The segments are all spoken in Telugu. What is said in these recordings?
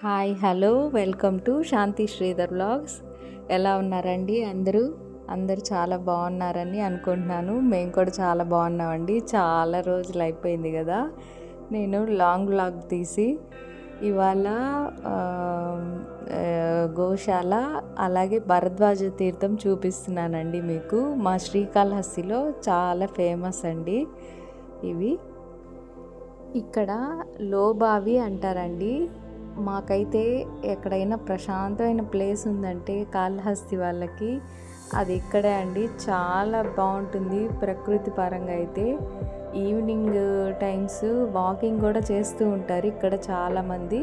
Hi hello welcome to Shanti Sridhar vlogs. ఎలా ఉన్నారండి అందరూ చాలా బాగున్నారని అనుకుంటున్నాను. మేము కూడా చాలా బాగున్నామండి. చాలా రోజులు అయిపోయింది కదా నేను లాంగ్ వ్లాగ్ తీసి. ఇవాళ ఆ, ఆ, గోశాల అలాగే భరద్వాజ తీర్థం చూపిస్తున్నానండి మీకు. మా శ్రీకాళహస్తిలో చాలా ఫేమస్ అండి ఇవి. ఇక్కడ లోబావి అంటారండి. మాకైతే ఎక్కడైనా ప్రశాంతమైన ప్లేస్ ఉందంటే కాళహస్తి వాళ్ళకి అది ఇక్కడే అండి. చాలా బాగుంటుంది ప్రకృతి పరంగా అయితే. ఈవినింగ్ టైమ్స్ వాకింగ్ కూడా చేస్తూ ఉంటారు ఇక్కడ చాలామంది.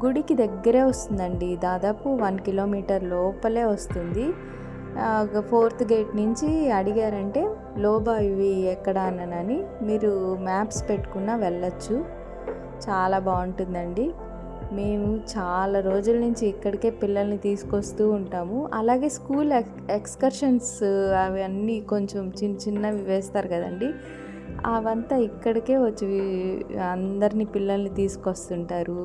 గుడికి దగ్గరే వస్తుందండి, దాదాపు 1 కిలోమీటర్ లోపలే వస్తుంది. 4th గేట్ నుంచి అడిగారంటే లోబా ఇవి ఎక్కడ అనని మీరు మ్యాప్స్ పెట్టుకున్నా వెళ్ళచ్చు. చాలా బాగుంటుందండి. మేము చాలా రోజుల నుంచి ఇక్కడికే పిల్లల్ని తీసుకొస్తూ ఉంటాము. అలాగే స్కూల్ ఎక్స్కర్షన్స్ అవన్నీ కొంచెం చిన్నవి వేస్తారు కదండి, అవంతా ఇక్కడికే వచ్చి అందరినీ పిల్లల్ని తీసుకొస్తుంటారు.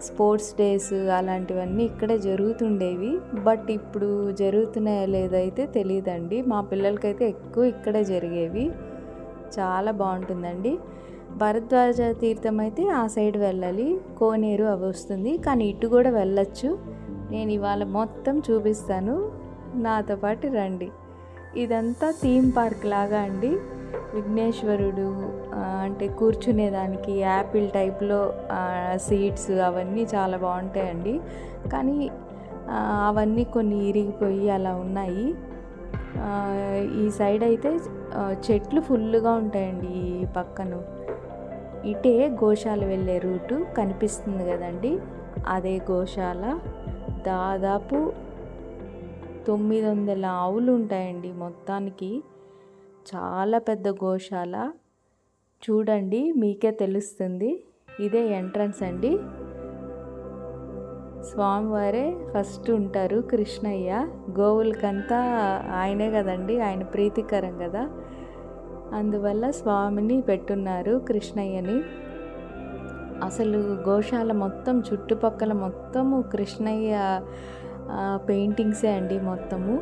స్పోర్ట్స్ డేస్ అలాంటివన్నీ ఇక్కడే జరుగుతుండేవి. బట్ ఇప్పుడు జరుగుతున్నాయో లేదైతే తెలియదండి. మా పిల్లలకైతే ఎక్కువ ఇక్కడే జరిగేవి. చాలా బాగుంటుందండి. భరద్వాజ తీర్థం అయితే ఆ సైడ్ వెళ్ళాలి, కోనేరు అవి వస్తుంది. కానీ ఇటు కూడా వెళ్ళచ్చు. నేను ఇవాళ మొత్తం చూపిస్తాను, నాతో పాటు రండి. ఇదంతా థీమ్ పార్క్ లాగా అండి. విఘ్నేశ్వరుడు అంటే కూర్చునేదానికి యాపిల్ టైప్లో సీట్స్ అవన్నీ చాలా బాగుంటాయండి. కానీ అవన్నీ కొన్ని ఇరిగిపోయి అలా ఉన్నాయి. ఈ సైడ్ అయితే చెట్లు ఫుల్గా ఉంటాయండి. ఈ పక్కన ఇటే గోశాల వెళ్ళే రూటు కనిపిస్తుంది కదండి, అదే గోశాల. దాదాపు 900 ఆవులు ఉంటాయండి మొత్తానికి. చాలా పెద్ద గోశాల. చూడండి మీకే తెలుస్తుంది. ఇదే ఎంట్రన్స్ అండి. స్వామివారే ఫస్ట్ ఉంటారు, కృష్ణయ్య. గోవులకంతా ఆయనే కదండి, ఆయన ప్రీతికరం కదా, అందువల్ల స్వామిని పెట్టున్నారు కృష్ణయ్యని. అసలు గోశాల మొత్తం చుట్టుపక్కల మొత్తము కృష్ణయ్య పెయింటింగ్సే అండి మొత్తము.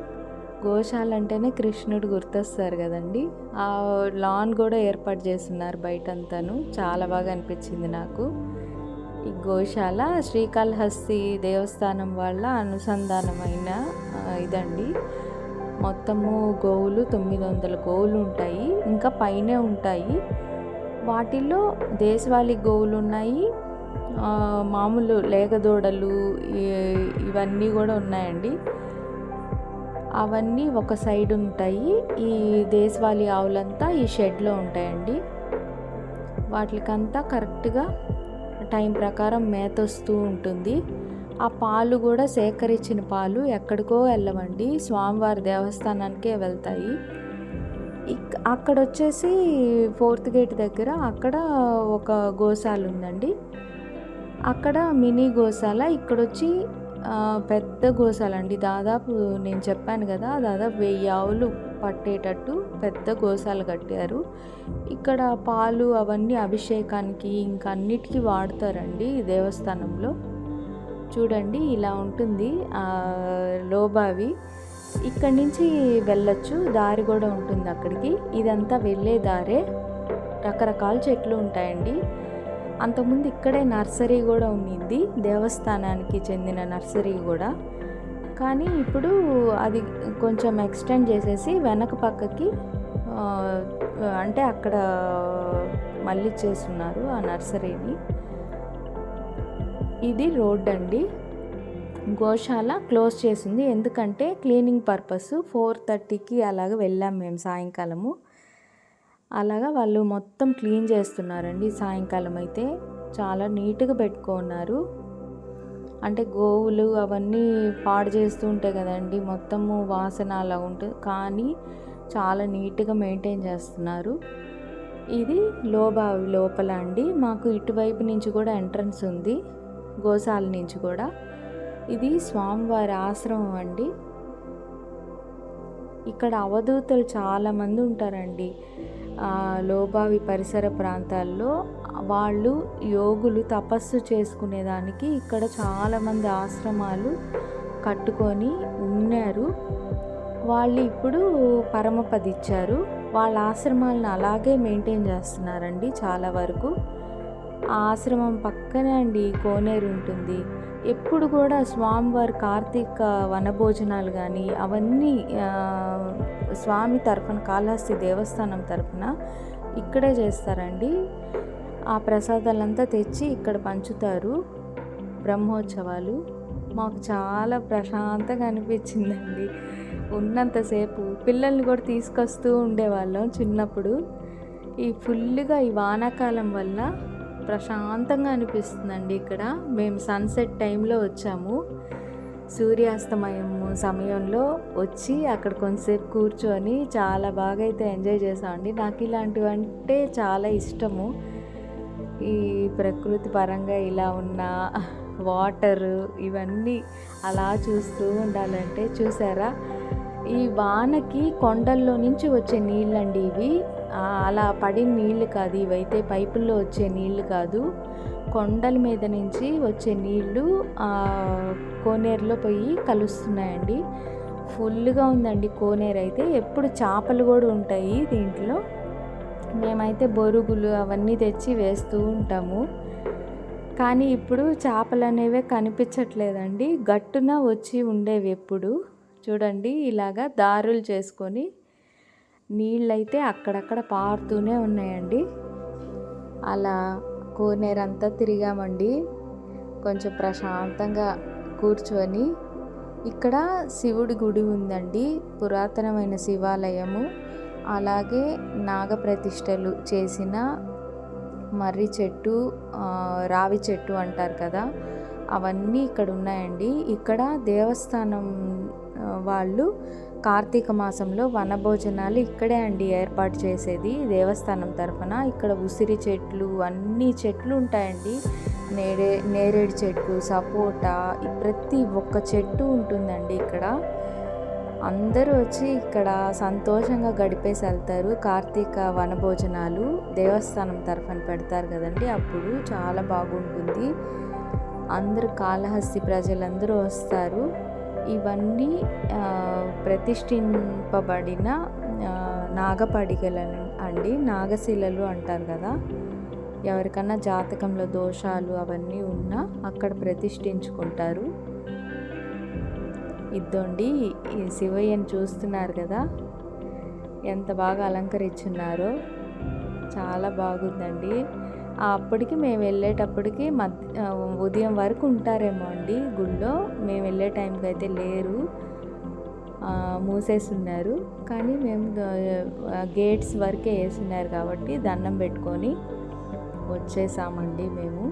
గోశాల అంటేనే కృష్ణుడు గుర్తొస్తారు కదండి. ఆ లాన్ కూడా ఏర్పాటు చేస్తున్నారు బయటంతాను. చాలా బాగా అనిపించింది నాకు. ఈ గోశాల శ్రీకాళహస్తి దేవస్థానం వాళ్ళ అనుసంధానమైన ఇదండి. మొత్తము గోవులు 900 గోవులు ఉంటాయి. ఇంకా పైనే ఉంటాయి. వాటిల్లో దేశవాళీ గోవులు ఉన్నాయి, మామూలు లేగదూడలు ఇవన్నీ కూడా ఉన్నాయండి. అవన్నీ ఒక సైడ్ ఉంటాయి. ఈ దేశవాళీ ఆవులంతా ఈ షెడ్లో ఉంటాయండి. వాటికంతా కరెక్ట్గా టైం ప్రకారం మేత వస్తూ ఉంటుంది. ఆ పాలు కూడా సేకరించిన పాలు ఎక్కడికో వెళ్ళవండి, స్వామివారి దేవస్థానానికే వెళ్తాయి. అక్కడ వచ్చేసి 4th గేట్ దగ్గర అక్కడ ఒక గోశాల ఉందండి. అక్కడ మినీ గోశాల. ఇక్కడొచ్చి పెద్ద గోశాల అండి. దాదాపు నేను చెప్పాను కదా, దాదాపు 1000 ఆవులు పట్టేటట్టు పెద్ద గోశాల కట్టారు. ఇక్కడ పాలు అవన్నీ అభిషేకానికి ఇంకా అన్నిటికీ వాడతారండి దేవస్థానంలో. చూడండి ఇలా ఉంటుంది లోబావి. ఇక్కడి నుంచి వెళ్ళొచ్చు, దారి కూడా ఉంటుంది అక్కడికి. ఇదంతా వెళ్ళే దారే. రకరకాల చెట్లు ఉంటాయండి. అంతకుముందు ఇక్కడే నర్సరీ కూడా ఉన్నింది, దేవస్థానానికి చెందిన నర్సరీ కూడా. కానీ ఇప్పుడు అది కొంచెం ఎక్స్టెండ్ చేసేసి వెనక పక్కకి అంటే అక్కడ మళ్ళీ చేస్తున్నారు ఆ నర్సరీని. ఇది రోడ్ అండి. గోశాల క్లోజ్ చేసింది, ఎందుకంటే క్లీనింగ్ పర్పస్. 4:30కి అలాగ వెళ్ళాం మేము సాయంకాలము. అలాగా వాళ్ళు మొత్తం క్లీన్ చేస్తున్నారండి సాయంకాలం అయితే. చాలా నీట్గా పెట్టుకున్నారు. అంటే గోవులు అవన్నీ పాడు చేస్తూ ఉంటాయి కదండి, మొత్తము వాసన అలా ఉంటుంది. కానీ చాలా నీట్గా మెయింటైన్ చేస్తున్నారు. ఇది లోబావి లోపల అండి. మాకు ఇటువైపు నుంచి కూడా ఎంట్రన్స్ ఉంది, గోశాల నుంచి కూడా. ఇది స్వామివారి ఆశ్రమం అండి. ఇక్కడ అవధూతలు చాలామంది ఉంటారండి. లోబావి పరిసర ప్రాంతాల్లో వాళ్ళు యోగులు తపస్సు చేసుకునేదానికి ఇక్కడ చాలామంది ఆశ్రమాలు కట్టుకొని ఉన్నారు. వాళ్ళు ఇప్పుడు పరమపదిచ్చారు. వాళ్ళ ఆశ్రమాలను అలాగే మెయింటైన్ చేస్తున్నారండి చాలా వరకు. ఆ ఆశ్రమం పక్కనే అండి కోనేరు ఉంటుంది. ఎప్పుడు కూడా స్వామివారి కార్తీక వనభోజనాలు కానీ అవన్నీ స్వామి తరఫున, కాళహస్తి దేవస్థానం తరఫున ఇక్కడే చేస్తారండి. ఆ ప్రసాదాలంతా తెచ్చి ఇక్కడ పంచుతారు. బ్రహ్మోత్సవాలు మాకు చాలా ప్రశాంతంగా అనిపించిందండి. ఉన్నంతసేపు పిల్లల్ని కూడా తీసుకొస్తూ ఉండేవాళ్ళం చిన్నప్పుడు. ఫుల్గా ఈ వానాకాలం వల్ల ప్రశాంతంగా అనిపిస్తుందండి ఇక్కడ. మేము సన్సెట్ టైంలో వచ్చాము. సూర్యాస్తమయం సమయంలో వచ్చి అక్కడ కొంతసేపు కూర్చొని చాలా బాగా అయితే ఎంజాయ్ చేసామండి. నాకు ఇలాంటివంటే చాలా ఇష్టము. ఈ ప్రకృతి పరంగా ఇలా ఉన్న వాటరు ఇవన్నీ అలా చూస్తూ ఉండాలంటే చూసారా, ఈ వానకి కొండల్లో నుంచి వచ్చే నీళ్ళండి ఇవి. అలా పడిన నీళ్ళు కాదు, ఇవైతే పైపుల్లో వచ్చే నీళ్ళు కాదు. కొండల మీద నుంచి వచ్చే నీళ్ళు కోనేరులో పోయి కలుస్తున్నాయండి. ఫుల్గా ఉందండి కోనేరు అయితే. ఎప్పుడు చేపలు కూడా ఉంటాయి దీంట్లో. మేమైతే బొరుగులు అవన్నీ తెచ్చి వేస్తూ ఉంటాము. కానీ ఇప్పుడు చేపలు అనేవే కనిపించట్లేదండి. గట్టున వచ్చి ఉండేవి ఎప్పుడు. చూడండి ఇలాగా దారులు చేసుకొని నీళ్ళైతే అక్కడక్కడ పారుతూనే ఉన్నాయండి. అలా కోనేరంతా తిరిగామండి కొంచెం ప్రశాంతంగా కూర్చొని. ఇక్కడ శివుడి గుడి ఉందండి, పురాతనమైన శివాలయము. అలాగే నాగప్రతిష్టలు చేసిన మర్రి చెట్టు, రావి చెట్టు అంటారు కదా, అవన్నీ ఇక్కడ ఉన్నాయండి. ఇక్కడ దేవస్థానం వాళ్ళు కార్తీక మాసంలో వనభోజనాలు ఇక్కడే అండి ఏర్పాటు చేసేది దేవస్థానం తరఫున. ఇక్కడ ఉసిరి చెట్లు, అన్ని చెట్లు ఉంటాయండి. నేరేడు చెట్టు, సపోటా, ప్రతి ఒక్క చెట్టు ఉంటుందండి ఇక్కడ. అందరూ వచ్చి ఇక్కడ సంతోషంగా గడిపేసి వెళ్తారు. కార్తీక వనభోజనాలు దేవస్థానం తరఫున పెడతారు కదండి, అప్పుడు చాలా బాగుంటుంది. అందరూ కాళహస్తి ప్రజలందరూ వస్తారు. ఇవన్నీ ప్రతిష్ఠింపబడిన నాగపడిగలను అండి, నాగశిలలు అంటారు కదా. ఎవరికన్నా జాతకంలో దోషాలు అవన్నీ ఉన్నా అక్కడ ప్రతిష్ఠించుకుంటారు. ఇద్దండి ఈ శివయ్యని చూస్తున్నారు కదా, ఎంత బాగా అలంకరించున్నారో, చాలా బాగుందండి. అప్పటికి మేము వెళ్ళేటప్పటికి ఉదయం వరకు ఉంటారేమో అండి గుళ్ళో. మేము వెళ్ళే టైంకి అయితే లేరు, మూసేసి ఉన్నారు. కానీ మేము గేట్స్ వరకే వేసున్నారు కాబట్టి దండం పెట్టుకొని వచ్చేసామండి మేము.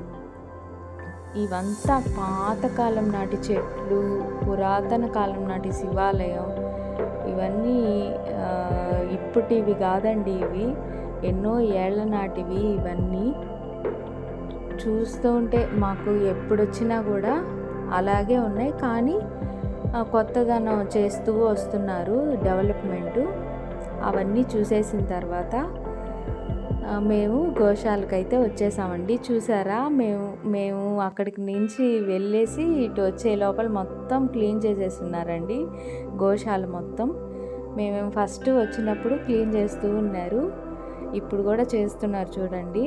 ఇవంతా పాతకాలం నాటి చెట్లు, పురాతన కాలం నాటి శివాలయం. ఇవన్నీ ఇప్పటివి కాదండి, ఇవి ఎన్నో ఏళ్ల నాటివి. ఇవన్నీ చూస్తూ ఉంటే మాకు ఎప్పుడు వచ్చినా కూడా అలాగే ఉన్నాయి. కానీ కొత్తదనం చేస్తూ వస్తున్నారు, డెవలప్మెంటు. అవన్నీ చూసేసిన తర్వాత మేము గోశాలకైతే వచ్చేసామండి. చూసారా, మేము అక్కడికి నుంచి వెళ్ళేసి ఇటు వచ్చే లోపల మొత్తం క్లీన్ చేసేస్తున్నారండి గోశాల మొత్తం. మేము ఫస్ట్ వచ్చినప్పుడు క్లీన్ చేస్తూ ఉన్నారు, ఇప్పుడు కూడా చేస్తున్నారు చూడండి.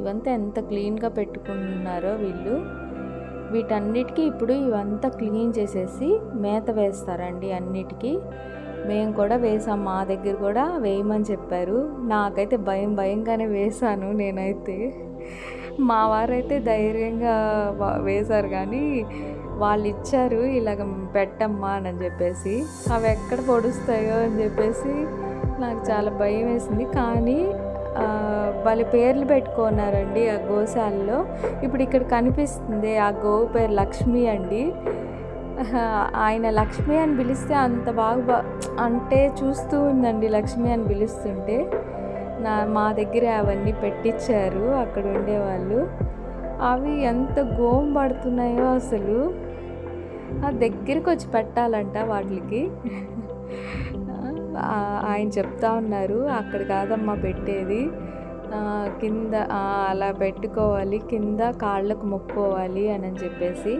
ఇవంతా ఎంత క్లీన్గా పెట్టుకున్నారో వీళ్ళు. వీటన్నిటికీ ఇప్పుడు ఇవంతా క్లీన్ చేసేసి మేత వేస్తారండి అన్నిటికీ. మేము కూడా వేసాం, మా దగ్గర కూడా వేయమని చెప్పారు. నాకైతే భయంగానే వేశాను నేనైతే. మా వారైతే ధైర్యంగా వేశారు, కానీ వాళ్ళు ఇచ్చారు ఇలాగ పెట్టమ్మా అని చెప్పేసి. అవి ఎక్కడ పొడుస్తాయో అని చెప్పేసి నాకు చాలా భయం వేసింది. కానీ వాళ్ళ పేర్లు పెట్టుకున్నారండి ఆ గోశాలలో. ఇప్పుడు ఇక్కడ కనిపిస్తుంది ఆ గోవు పేరు లక్ష్మి అండి. ఆయన లక్ష్మి అని పిలిస్తే అంత బాగా అంటే చూస్తూ ఉందండి లక్ష్మి అని పిలుస్తుంటే. మా దగ్గర అవన్నీ పెట్టించారు అక్కడ ఉండేవాళ్ళు. అవి ఎంత గోము పడుతున్నాయో అసలు. దగ్గరికి వచ్చి పెట్టాలంట వాటికి. ఆయన చెప్తా ఉన్నారు, అక్కడ కాదమ్మా పెట్టేది, కింద అలా పెట్టుకోవాలి, కింద కాళ్ళకు మొక్కుకోవాలి అని చెప్పేసి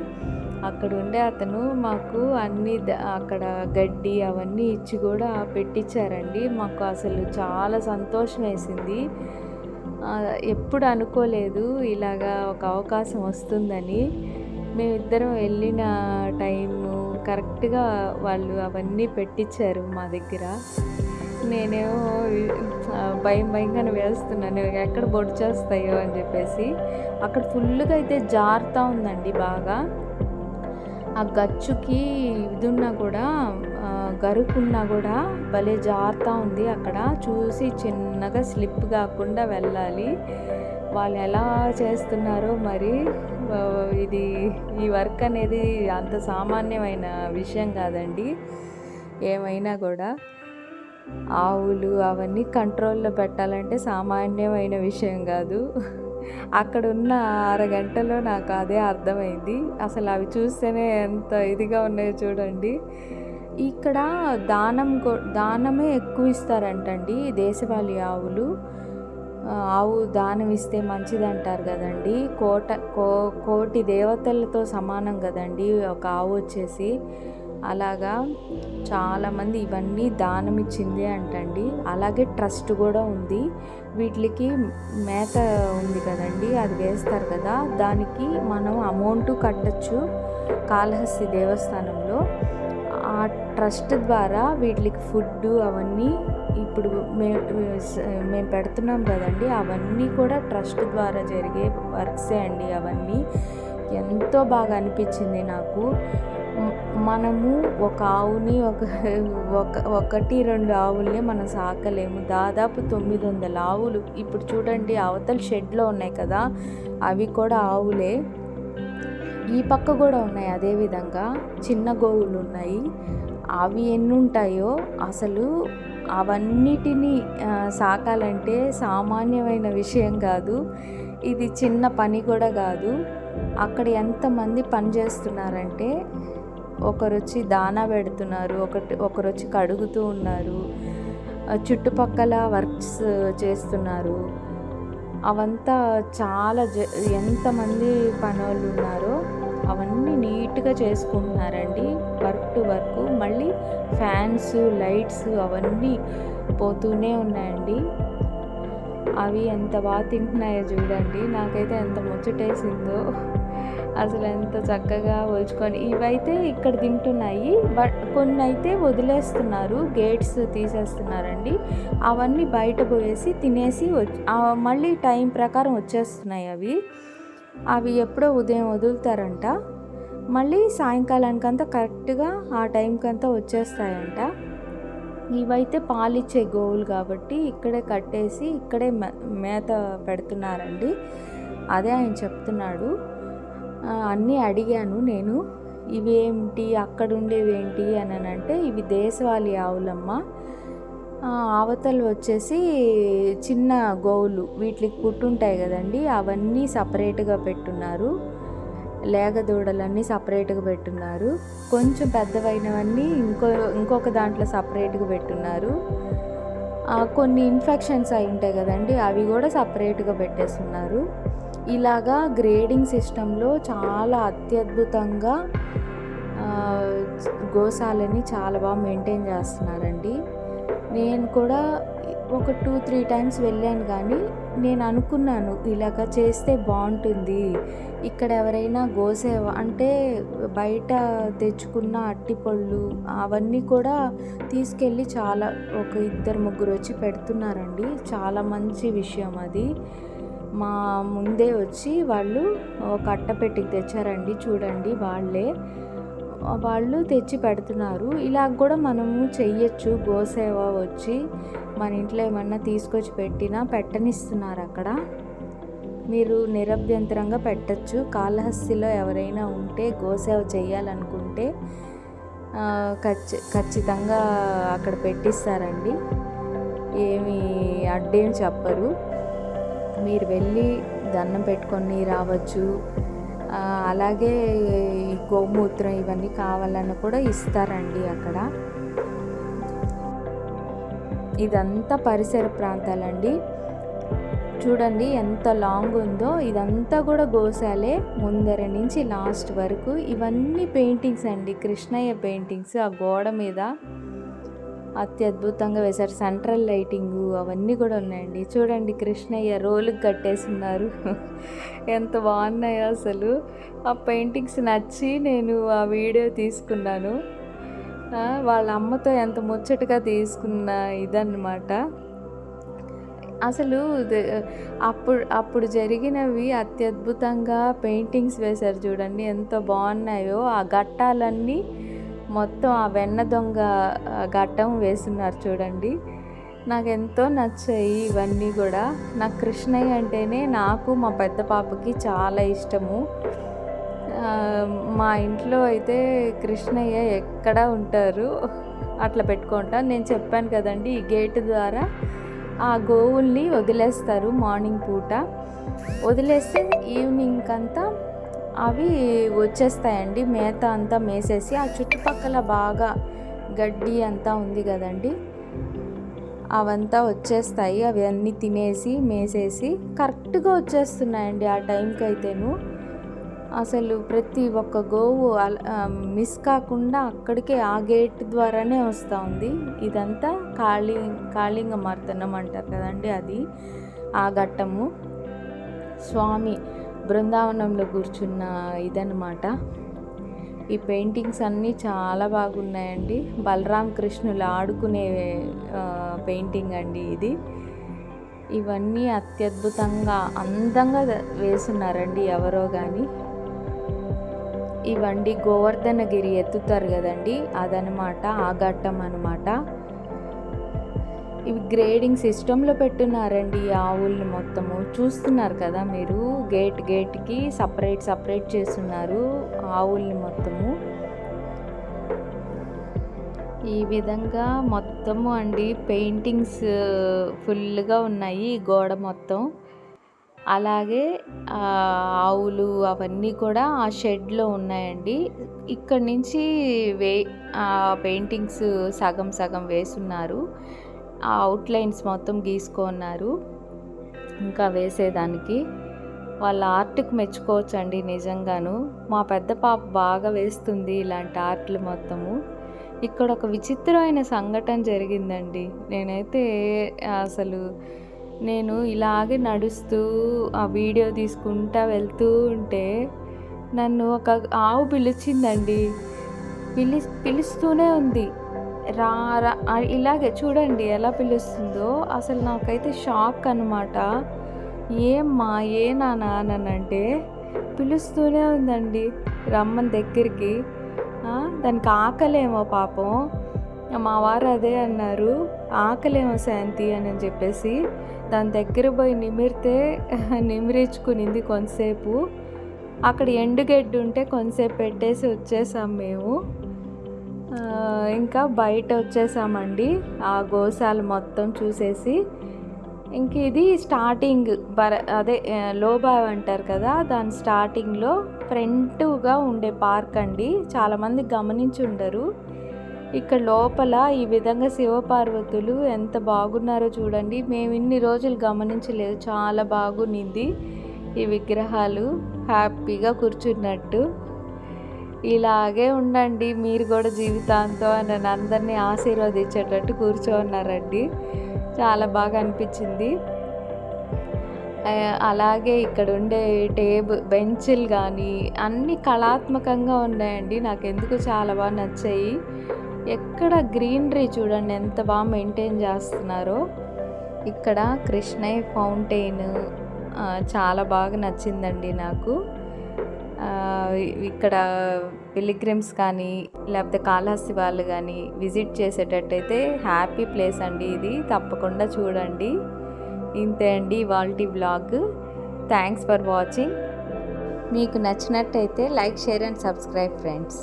అక్కడ ఉండే అతను మాకు అన్నీ అక్కడ గడ్డి అవన్నీ ఇచ్చి కూడా పెట్టించారండి. మాకు అసలు చాలా సంతోషం వేసింది. ఎప్పుడు అనుకోలేదు ఇలాగా ఒక అవకాశం వస్తుందని. మేమిద్దరం వెళ్ళిన టైము కరెక్ట్గా వాళ్ళు అవన్నీ పెట్టించారు మా దగ్గర. నేనేమో భయంగానే వేస్తున్నాను, ఎక్కడ బొడ్డు చేస్తాయో అని చెప్పేసి. అక్కడ ఫుల్గా అయితే జారుతూ ఉందండి బాగా. ఆ గచ్చుకి ఇదున్నా కూడా, గరుకున్నా కూడా భలే జారుతూ ఉంది. అక్కడ చూసి చిన్నగా స్లిప్ కాకుండా వెళ్ళాలి. వాళ్ళు ఎలా చేస్తున్నారో మరి. ఈ వర్క్ అనేది అంత సామాన్యమైన విషయం కాదండి. ఏమైనా కూడా ఆవులు అవన్నీ కంట్రోల్లో పెట్టాలంటే సామాన్యమైన విషయం కాదు. అక్కడున్న అరగంటలో నాకు అదే అర్థమైంది. అసలు అవి చూస్తేనే ఎంత ఇదిగా ఉన్నాయో చూడండి. ఇక్కడ దానమే ఎక్కువ ఇస్తారంటండి దేశవాళీ ఆవులు. ఆవు దానం ఇస్తే మంచిది అంటారు కదండి. కోటి దేవతలతో సమానం కదండి ఒక ఆవు వచ్చేసి. అలాగా చాలామంది ఇవన్నీ దానం ఇచ్చిందే అంటండి. అలాగే ట్రస్ట్ కూడా ఉంది. వీటికి మేత ఉంది కదండి, అది వేస్తారు కదా, దానికి మనం అమౌంట్ కట్టచ్చు కాళహస్తి దేవస్థానంలో. ఆ ట్రస్ట్ ద్వారా వీటికి ఫుడ్ అవన్నీ ఇప్పుడు మేము పెడుతున్నాం కదండి, అవన్నీ కూడా ట్రస్ట్ ద్వారా జరిగే వర్క్సే అండి అవన్నీ. ఎంతో బాగా అనిపించింది నాకు. మనము ఒక ఆవుని ఒకటి రెండు ఆవుల్ని మనం సాకలేము. దాదాపు 900 ఆవులు ఇప్పుడు చూడండి. అవతల షెడ్లో ఉన్నాయి కదా, అవి కూడా ఆవులే. ఈ పక్క కూడా ఉన్నాయి అదేవిధంగా చిన్న గోవులు ఉన్నాయి. అవి ఎన్ని ఉంటాయో అసలు. అవన్నిటినీ సాకాలంటే సామాన్యమైన విషయం కాదు. ఇది చిన్న పని కూడా కాదు. అక్కడ ఎంతమంది పని చేస్తున్నారంటే, ఒకరు వచ్చి దానా పెడుతున్నారు, ఒకరు వచ్చి కడుగుతూ ఉన్నారు, చుట్టుపక్కల వర్క్స్ చేస్తున్నారు. అవంతా చాలా ఎంతమంది పనోళ్ళు ఉన్నారో అవన్నీ నీట్గా చేసుకుంటున్నారండి, వర్క్ టు వర్క్. మళ్ళీ ఫ్యాన్స్, లైట్స్ అవన్నీ పోతూనే ఉన్నాయండి. అవి ఎంత బాగా తింటున్నాయో చూడండి. నాకైతే ఎంత ముచ్చటేసిందో. అసలు ఎంత చక్కగా ఒలుచుకొని ఇవైతే ఇక్కడ తింటున్నాయి. బట్ కొన్ని అయితే వదిలేస్తున్నారు, గేట్స్ తీసేస్తున్నారండి. అవన్నీ బయట పోయేసి తినేసి మళ్ళీ టైం ప్రకారం వచ్చేస్తున్నాయి. అవి ఎప్పుడో ఉదయం వదులుతారంట, మళ్ళీ సాయంకాలానికంతా కరెక్ట్గా ఆ టైంకంతా వచ్చేస్తాయంట. ఇవైతే పాలిచ్చే గోవులు కాబట్టి ఇక్కడే కట్టేసి ఇక్కడే మేత పెడుతున్నారండి. అదే ఆయన చెప్తున్నాడు. అన్నీ అడిగాను నేను, ఇవేంటి అక్కడ ఉండేవేంటి అని అంటే, ఇవి దేశవాళీ ఆవులమ్మ. అవతలు వచ్చేసి చిన్న గోవులు, వీటికి పుట్టుంటాయి కదండి, అవన్నీ సపరేట్గా పెట్టున్నారు. లేగదూడలన్నీ సపరేట్గా పెట్టున్నారు. కొంచెం పెద్దవైనవన్నీ ఇంకొక దాంట్లో సపరేట్గా పెట్టున్నారు. కొన్ని ఇన్ఫెక్షన్స్ అయి ఉంటాయి కదండి, అవి కూడా సపరేట్గా పెట్టేస్తున్నారు. ఇలాగా గ్రేడింగ్ సిస్టంలో చాలా అత్యద్భుతంగా గోశాలని చాలా బాగా మెయింటైన్ చేస్తున్నారండి. నేను కూడా ఒక 2-3 టైమ్స్ వెళ్ళాను, కానీ నేను అనుకున్నాను ఇలాగ చేస్తే బాగుంటుంది. ఇక్కడ ఎవరైనా గోసేవ అంటే బయట తెచ్చుకున్న అట్టిపళ్ళు అవన్నీ కూడా తీసుకెళ్ళి చాలా ఒక 2-3 వచ్చి పెడుతున్నారండి. చాలా మంచి విషయం అది. మా ముందే వచ్చి వాళ్ళు ఒక అట్టపెట్టికి తెచ్చారండి, చూడండి వాళ్ళు తెచ్చి పెడుతున్నారు. ఇలా కూడా మనము చెయ్యొచ్చు. గోసేవ వచ్చి మన ఇంట్లో ఏమన్నా తీసుకొచ్చి పెట్టనిస్తున్నారు అక్కడ. మీరు నిరభ్యంతరంగా పెట్టచ్చు. కాళహస్తిలో ఎవరైనా ఉంటే గోసేవ చేయాలనుకుంటే ఖచ్చితంగా అక్కడ పెట్టిస్తారండి. ఏమి అడ్డేం చెప్పరు. మీరు వెళ్ళి దండం పెట్టుకొని రావచ్చు. అలాగే ఈ గోమూత్రం ఇవన్నీ కావాలన్నా కూడా ఇస్తారండి అక్కడ. ఇదంతా పరిసర ప్రాంతాలండి. చూడండి ఎంత లాంగ్ ఉందో. ఇదంతా కూడా గోశాలే ముందర నుంచి లాస్ట్ వరకు. ఇవన్నీ పెయింటింగ్స్ అండి, కృష్ణయ్య పెయింటింగ్స్. ఆ గోడ మీద అత్యద్భుతంగా వేశారు. సెంట్రల్ లైటింగు అవన్నీ కూడా ఉన్నాయండి. చూడండి కృష్ణయ్య రోలుకి కట్టేస్తున్నారు. ఎంత బాగున్నాయో అసలు. ఆ పెయింటింగ్స్ నచ్చి నేను ఆ వీడియో తీసుకున్నాను. వాళ్ళ అమ్మతో ఎంత ముచ్చటగా తీసుకున్న ఇదన్నమాట. అసలు అప్పుడు జరిగినవి అత్యద్భుతంగా పెయింటింగ్స్ వేశారు చూడండి, ఎంత బాగున్నాయో. ఆ ఘట్టాలన్నీ మొత్తం ఆ వెన్న దొంగ ఘట్టం వేస్తున్నారు చూడండి. నాకు ఎంతో నచ్చాయి ఇవన్నీ కూడా. నాకు కృష్ణయ్య అంటేనే నాకు మా పెద్ద పాపకి చాలా ఇష్టము. మా ఇంట్లో అయితే కృష్ణయ్య ఎక్కడ ఉంటారు అట్లా పెట్టుకుంటా. నేను చెప్పాను కదండి, ఈ గేటు ద్వారా ఆ గోవుల్ని వదిలేస్తారు. మార్నింగ్ పూట వదిలేస్తే ఈవినింగ్ అంతా అవి వచ్చేస్తాయండి. మేత అంతా మేసేసి ఆ చుట్టుపక్కల బాగా గడ్డి అంతా ఉంది కదండి, అవంతా వచ్చేస్తాయి. అవి అన్నీ తినేసి మేసేసి కరెక్ట్గా వచ్చేస్తున్నాయండి ఆ టైంకి అయితేను. అసలు ప్రతి ఒక్క గోవు మిస్ కాకుండా అక్కడికే ఆ గేట్ ద్వారానే వస్తూ ఉంది. ఇదంతా కాళింగ మార్తనం అంటారు కదండి, అది ఆ ఘట్టము. స్వామి బృందావనంలో కూర్చున్న ఇదన్నమాట. ఈ పెయింటింగ్స్ అన్నీ చాలా బాగున్నాయండి. బలరామ కృష్ణులు ఆడుకునే పెయింటింగ్ అండి ఇది. ఇవన్నీ అత్యద్భుతంగా అందంగా వేస్తున్నారండి ఎవరో కానీ. ఇవండి గోవర్ధనగిరి ఎత్తుతారు కదండి, అదనమాట, ఆ ఘట్టం అనమాట. ఇవి గ్రేడింగ్ సిస్టంలో పెట్టున్నారండి ఈ ఆవుల్ని మొత్తము. చూస్తున్నారు కదా మీరు, గేట్కి సపరేట్ చేస్తున్నారు ఆవుల్ని మొత్తము. ఈ విధంగా మొత్తము అండి పెయింటింగ్స్ ఫుల్గా ఉన్నాయి గోడ మొత్తం. అలాగే ఆవులు అవన్నీ కూడా ఆ షెడ్లో ఉన్నాయండి. ఇక్కడి నుంచి పెయింటింగ్స్ సగం వేస్తున్నారు. ఆ అవుట్లైన్స్ మొత్తం గీసుకున్నారు ఇంకా వేసేదానికి. వాళ్ళ ఆర్ట్కి మెచ్చుకోవచ్చండి నిజంగాను. మా పెద్ద పాప బాగా వేస్తుంది ఇలాంటి ఆర్ట్లు మొత్తము. ఇక్కడ ఒక విచిత్రమైన సంఘటన జరిగిందండి. నేను ఇలాగే నడుస్తూ ఆ వీడియో తీసుకుంటా వెళ్తూ ఉంటే నన్ను ఒక ఆవు పిలిచిందండి. పిలుస్తూనే ఉంది, రా ఇలాగే చూడండి ఎలా పిలుస్తుందో. అసలు నాకైతే షాక్ అనమాట. ఏమ్మా ఏ నాన్న అంటే పిలుస్తూనే ఉందండి రమ్మని దగ్గరికి. దానికి ఆకలేమో పాపం. మా వారు అదే అన్నారు, ఆకలేమో శాంతి అని చెప్పేసి దాని దగ్గర పోయి నిమిరించుకునింది కొంతసేపు. అక్కడ ఎండుగడ్డి ఉంటే కొంతసేపు పెట్టేసి వచ్చేసాం మేము. ఇంకా బయట వచ్చేసామండి ఆ గోశాల మొత్తం చూసేసి. ఇంక ఇది స్టార్టింగ్ లోబావ్ అంటారు కదా, దాని స్టార్టింగ్లో ఫ్రంట్గా ఉండే పార్క్ అండి. చాలామంది గమనించి ఉండరు. ఇక్కడ లోపల ఈ విధంగా శివపార్వతులు ఎంత బాగున్నారో చూడండి. మేము ఇన్ని రోజులు గమనించలేదు, చాలా బాగుంది ఈ విగ్రహాలు. హ్యాపీగా కూర్చున్నట్టు. ఇలాగే ఉండండి మీరు కూడా జీవితాంతం అని అందరినీ ఆశీర్వదించేటట్టు కూర్చోన్నారండి. చాలా బాగా అనిపించింది. అలాగే ఇక్కడ ఉండే బెంచ్లు కానీ అన్నీ కళాత్మకంగా ఉన్నాయండి. నాకు ఎందుకు చాలా బాగా నచ్చాయి. ఎక్కడ గ్రీనరీ చూడండి ఎంత బాగా మెయింటైన్ చేస్తున్నారో. ఇక్కడ కృష్ణయ్య ఫౌంటైన్ చాలా బాగా నచ్చిందండి నాకు. ఇక్కడ పిలిగ్రిమ్స్ కానీ లేకపోతే కాళహస్తి వాళ్ళు కానీ విజిట్ చేసేటట్టయితే హ్యాపీ ప్లేస్ అండి ఇది. తప్పకుండా చూడండి. ఇంతే అండి ఇవాల్టి వ్లాగ్. Thanks for watching. మీకు నచ్చినట్టయితే like, share and subscribe friends.